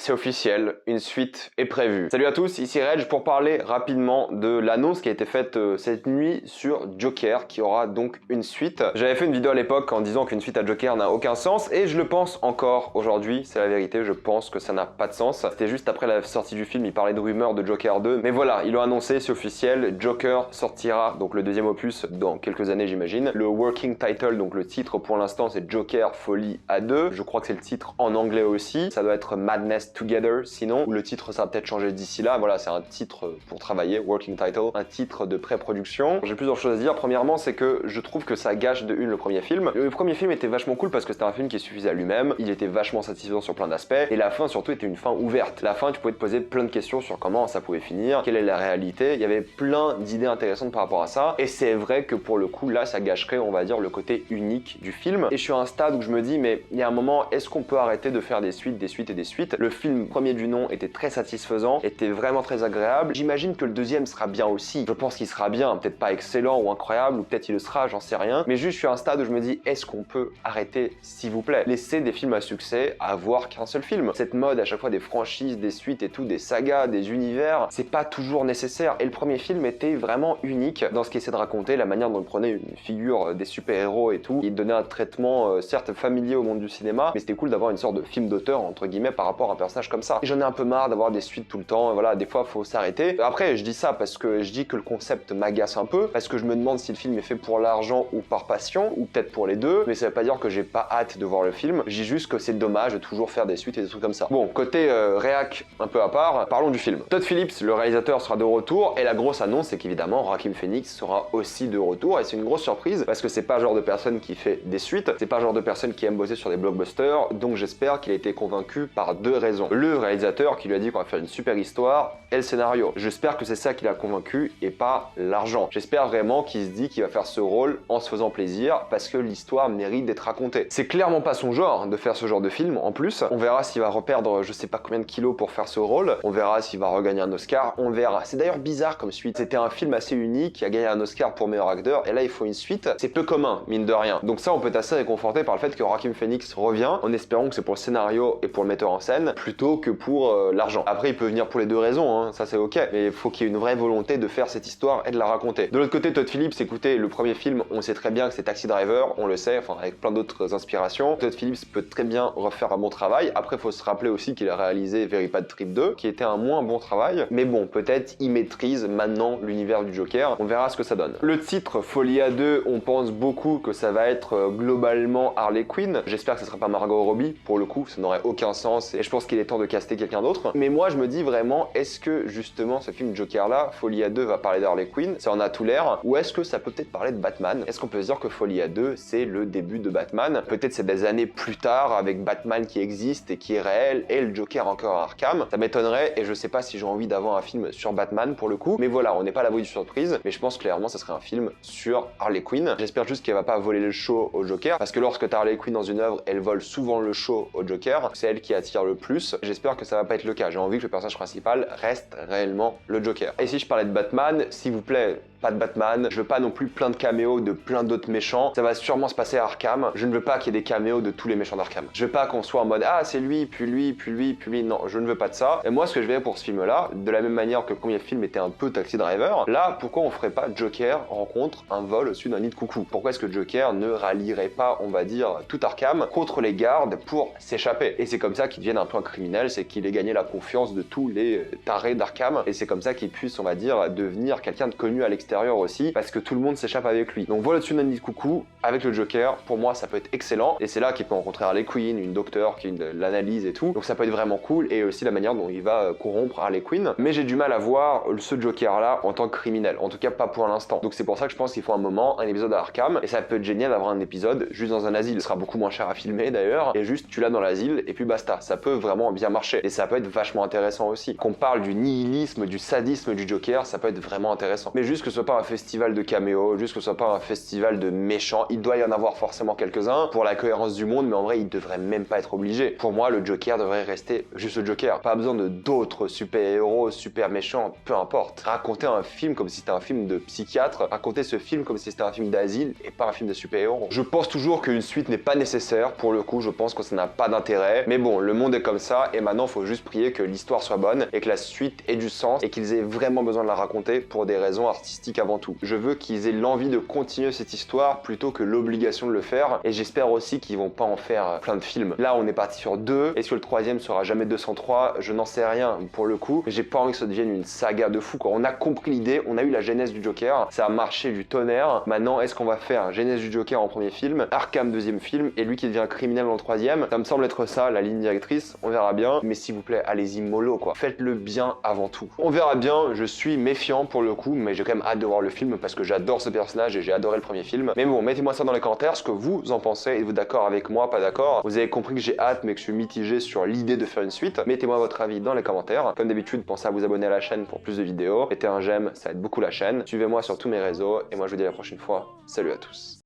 c'est officiel, une suite est prévue. Salut à tous, ici Reg pour parler rapidement de l'annonce qui a été faite cette nuit sur Joker, qui aura donc une suite. J'avais fait une vidéo à l'époque en disant qu'une suite à Joker n'a aucun sens, et je le pense encore aujourd'hui, c'est la vérité, je pense que ça n'a pas de sens. C'était juste après la sortie du film, il parlait de rumeurs de Joker 2, mais voilà, ils l'ont annoncé, c'est officiel, Joker sortira, donc le deuxième opus, dans quelques années j'imagine. Le working title, donc le titre pour l'instant, c'est Joker Folie à 2. Je crois que c'est le titre en anglais aussi, ça doit être Madness Together sinon, ou le titre ça va peut-être changer d'ici là. Voilà, c'est un titre pour travailler, working title, un titre de pré-production. J'ai plusieurs choses à dire. Premièrement, c'est que je trouve que ça gâche de une le premier film. Le premier film était vachement cool parce que c'était un film qui suffisait à lui-même, il était vachement satisfaisant sur plein d'aspects, et la fin surtout était une fin ouverte. La fin, tu pouvais te poser plein de questions sur comment ça pouvait finir, quelle est la réalité, il y avait plein d'idées intéressantes par rapport à ça, et c'est vrai que pour le coup, là, ça gâcherait, on va dire, le côté unique du film. Et je suis à un stade où je me dis, mais il y a un moment, est-ce qu'on peut arrêter de faire des suites, des suites et des suites? Le film premier du nom était très satisfaisant, était vraiment très agréable. J'imagine que le deuxième sera bien aussi. Je pense qu'il sera bien, peut-être pas excellent ou incroyable, ou peut-être il le sera, j'en sais rien. Mais juste, je suis à un stade où je me dis, est-ce qu'on peut arrêter, s'il vous plaît? Laisser des films à succès avoir qu'un seul film. Cette mode à chaque fois des franchises, des suites et tout, des sagas, des univers, c'est pas toujours nécessaire. Et le premier film était vraiment unique dans ce qu'il essaie de raconter, la manière dont il prenait une figure des super-héros et tout. Il donnait un traitement certes familier au monde du cinéma, mais c'était cool d'avoir une sorte de film d'auteur entre guillemets par rapport à un personnage comme ça. Et j'en ai un peu marre d'avoir des suites tout le temps, et voilà, des fois faut s'arrêter. Après, je dis ça parce que je dis que le concept m'agace un peu, parce que je me demande si le film est fait pour l'argent ou par passion, ou peut-être pour les deux, mais ça veut pas dire que j'ai pas hâte de voir le film. Je dis juste que c'est dommage de toujours faire des suites et des trucs comme ça. Bon, côté réac un peu à part, parlons du film. Todd Phillips, le réalisateur, sera de retour, et la grosse annonce, c'est qu'évidemment, Joaquin Phoenix sera aussi de retour, et c'est une grosse surprise, parce que c'est pas le genre de personne qui fait des suites, c'est pas le genre de personne qui aime bosser sur des blockbusters, donc j'espère qu'il a été convaincu par deux raisons. Le réalisateur qui lui a dit qu'on va faire une super histoire, et le scénario. J'espère que c'est ça qui l'a convaincu, et pas l'argent. J'espère vraiment qu'il se dit qu'il va faire ce rôle en se faisant plaisir, parce que l'histoire mérite d'être racontée. C'est clairement pas son genre de faire ce genre de film, en plus. On verra s'il va reperdre je sais pas combien de kilos pour faire ce rôle, on verra s'il va regagner un Oscar, on verra. C'est d'ailleurs bizarre comme suite. C'était un film assez unique qui a gagné un Oscar pour meilleur acteur, et là il faut une suite. C'est peu commun, mine de rien. Donc ça, on peut être assez réconforté par le fait que Joaquin Phoenix revient, en espérant que c'est pour le scénario et pour le metteur en scène, plutôt que pour l'argent. Après, il peut venir pour les deux raisons, hein, ça c'est ok, mais il faut qu'il y ait une vraie volonté de faire cette histoire et de la raconter. De l'autre côté, Todd Phillips, écoutez, le premier film, on sait très bien que c'est Taxi Driver, on le sait, enfin avec plein d'autres inspirations. Todd Phillips peut très bien refaire un bon travail. Après, il faut se rappeler aussi qu'il a réalisé Very Bad Trip 2, qui était un moins bon travail, mais bon, peut-être il maîtrise maintenant l'univers du Joker, on verra ce que ça donne. Le titre Folie à 2, on pense beaucoup que ça va être globalement Harley Quinn. J'espère que ce sera pas Margot Robbie, pour le coup, ça n'aurait aucun sens, et je pense qu'il est temps de caster quelqu'un d'autre. Mais moi, je me dis vraiment, est-ce que justement ce film Joker là, Folie à 2, va parler d'Harley Quinn, ça en a tout l'air, ou est-ce que ça peut peut-être parler de Batman? Est-ce qu'on peut se dire que Folie à 2, c'est le début de Batman? Peut-être c'est des années plus tard, avec Batman qui existe et qui est réel, et le Joker encore à Arkham. Ça m'étonnerait, et je sais pas si j'ai envie d'avoir un film sur Batman pour le coup, mais voilà, on n'est pas à l'abri du surprise, mais je pense clairement ça serait un film sur Harley Quinn. J'espère juste qu'elle va pas voler le show au Joker, parce que lorsque t'as Harley Quinn dans une œuvre, elle vole souvent le show au Joker, c'est elle qui attire le plus. J'espère que ça va pas être le cas, j'ai envie que le personnage principal reste réellement le Joker. Et si je parlais de Batman, s'il vous plaît, pas de Batman, je veux pas non plus plein de caméos de plein d'autres méchants, ça va sûrement se passer à Arkham, je ne veux pas qu'il y ait des caméos de tous les méchants d'Arkham. Je veux pas qu'on soit en mode ah c'est lui, puis lui, puis lui, puis lui, non, je ne veux pas de ça. Et moi ce que je verrais pour ce film là, de la même manière que le premier film était un peu Taxi Driver, là pourquoi on ferait pas Joker rencontre un vol au-dessus d'un nid de coucou? Pourquoi est-ce que Joker ne rallierait pas, on va dire, tout Arkham contre les gardes pour s'échapper? Et c'est comme ça qu'il devienne un peu un criminel, c'est qu'il ait gagné la confiance de tous les tarés d'Arkham, et c'est comme ça qu'il puisse, on va dire, devenir quelqu'un de connu à l'extérieur aussi, parce que tout le monde s'échappe avec lui. Donc voilà, au-dessus d'un nid de coucou, avec le Joker, pour moi ça peut être excellent, et c'est là qu'il peut rencontrer Harley Quinn, une docteure qui l'analyse et tout, donc ça peut être vraiment cool, et aussi la manière dont il va corrompre Harley Quinn, mais j'ai du mal à voir ce Joker là en tant que criminel, en tout cas pas pour l'instant. Donc c'est pour ça que je pense qu'il faut un moment, un épisode à Arkham, et ça peut être génial d'avoir un épisode juste dans un asile, ce sera beaucoup moins cher à filmer d'ailleurs, et juste tu l'as dans l'asile, et puis basta, ça peut vraiment bien marcher, et ça peut être vachement intéressant aussi. Qu'on parle du nihilisme, du sadisme du Joker, ça peut être vraiment intéressant. Mais juste que ce soit pas un festival de caméos, juste que ce soit pas un festival de méchants. Il doit y en avoir forcément quelques-uns pour la cohérence du monde, mais en vrai, il devrait même pas être obligé. Pour moi, le Joker devrait rester juste le Joker. Pas besoin de d'autres super-héros, super méchants, peu importe. Raconter un film comme si c'était un film de psychiatre, raconter ce film comme si c'était un film d'asile et pas un film de super-héros. Je pense toujours qu'une suite n'est pas nécessaire. Pour le coup, je pense que ça n'a pas d'intérêt. Mais bon, le monde est comme ça et maintenant, il faut juste prier que l'histoire soit bonne et que la suite ait du sens et qu'ils aient vraiment besoin de la raconter pour des raisons artistiques avant tout. Je veux qu'ils aient l'envie de continuer cette histoire plutôt que l'obligation de le faire et j'espère aussi qu'ils vont pas en faire plein de films. Là, on est parti sur 2. Est-ce que le troisième sera jamais 203? Je n'en sais rien pour le coup. J'ai pas envie que ça devienne une saga de fou, quoi. On a compris l'idée, on a eu la genèse du Joker, ça a marché du tonnerre. Maintenant, est-ce qu'on va faire genèse du Joker en premier film, Arkham deuxième film et lui qui devient criminel dans le troisième? Ça me semble être ça, la ligne directrice. On verra bien. Mais s'il vous plaît, allez-y mollo, quoi. Faites-le bien avant tout. On verra bien. Je suis méfiant pour le coup, mais j'ai quand même hâte de voir le film parce que j'adore ce personnage et j'ai adoré le premier film. Mais bon, mettez-moi ça dans les commentaires, ce que vous en pensez. Êtes-vous d'accord avec moi, pas d'accord? Vous avez compris que j'ai hâte, mais que je suis mitigé sur l'idée de faire une suite. Mettez-moi votre avis dans les commentaires. Comme d'habitude, pensez à vous abonner à la chaîne pour plus de vidéos. Mettez un j'aime, ça aide beaucoup la chaîne. Suivez-moi sur tous mes réseaux et moi je vous dis à la prochaine fois. Salut à tous.